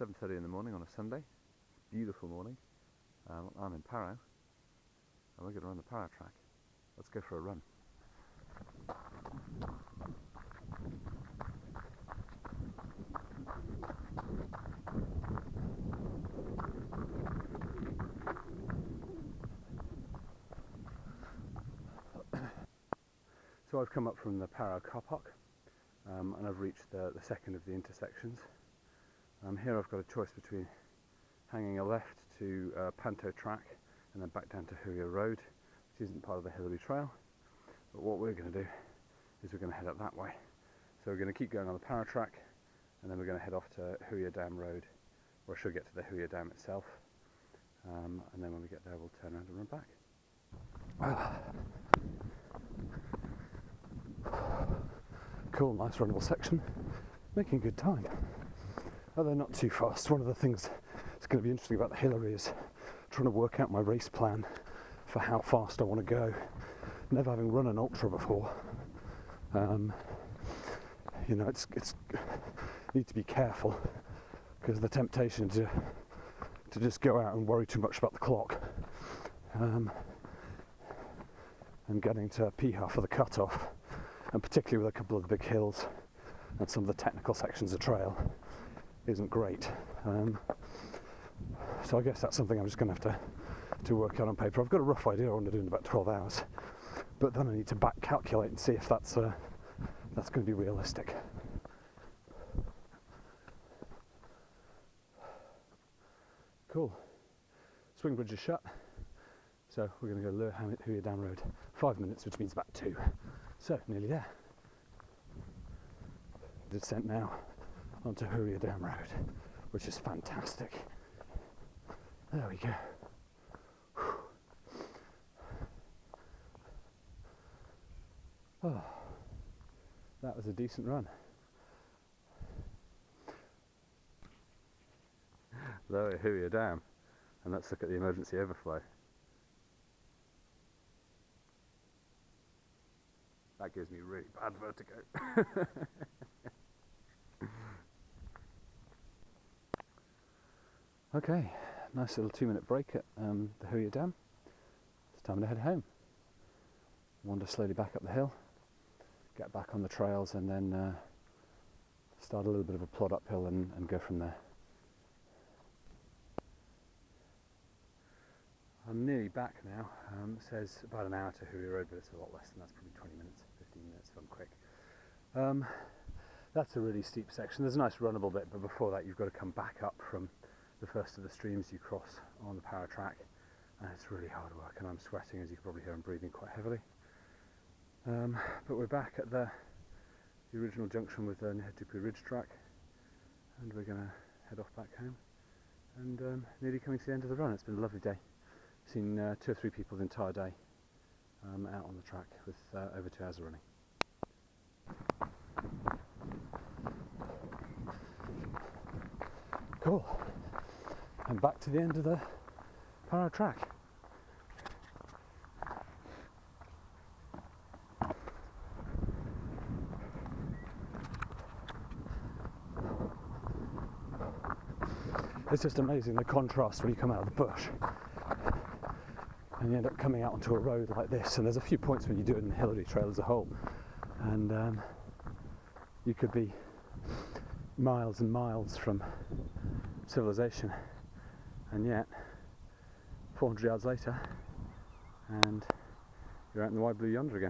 7:30 in the morning on a Sunday. Beautiful morning. I'm in Parau and we're going to run the Parau Track. Let's go for a run. So I've come up from the Parau car park and I've reached the second of the intersections. Here I've got a choice between hanging a left to Parau Track and then back down to Huia Road, which isn't part of the Hillary Trail. But what we're going to do is we're going to head up that way. So we're going to keep going on the Parau Track and then we're going to head off to Huia Dam Road, where I should get to the Huia Dam itself. And then when we get there we'll turn around and run back. Cool, nice runnable section. Making good time. Although not too fast. One of the things that's going to be interesting about the Hillary is trying to work out my race plan for how fast I want to go. Never having run an ultra before, you know, it's need to be careful because the temptation to just go out and worry too much about the clock, and getting to Piha for the cutoff, and particularly with a couple of the big hills and some of the technical sections of trail, isn't great. So I guess that's something I'm just going to have to work out on paper. I've got a rough idea I want to do in about 12 hours, but then I need to back calculate and see if that's going to be realistic. Cool. Swing bridge is shut, so we're going to go Huia Dam Road. 5 minutes, which means about 2. So nearly there. Descent now onto Huia Dam Road, which is fantastic. There we go. Oh, that was a decent run. Lower Huia Dam, and let's look at the emergency overflow. That gives me really bad vertigo. Okay, nice little 2-minute break at the Huia Dam. It's time to head home. Wander slowly back up the hill, get back on the trails, and then start a little bit of a plod uphill and go from there. I'm nearly back now. It says about an hour to Huia Road, but it's a lot less than that. It's probably 20 minutes, 15 minutes if I'm quick. That's a really steep section. There's a nice runnable bit, but before that you've got to come back up from the first of the streams you cross on the Parau Track, and it's really hard work, and I'm sweating, as you can probably hear. I'm breathing quite heavily. But we're back at the original junction with the Huia Ridge Track, and we're going to head off back home, and nearly coming to the end of the run. It's been a lovely day. Seen 2 or 3 people the entire day out on the track with over 2 hours of running. Cool. And back to the end of the Parau Track. It's just amazing the contrast when you come out of the bush and you end up coming out onto a road like this, and there's a few points when you do it in the Hillary Trail as a whole, and you could be miles and miles from civilization, and yet 400 yards later and you're out in the wide blue yonder again.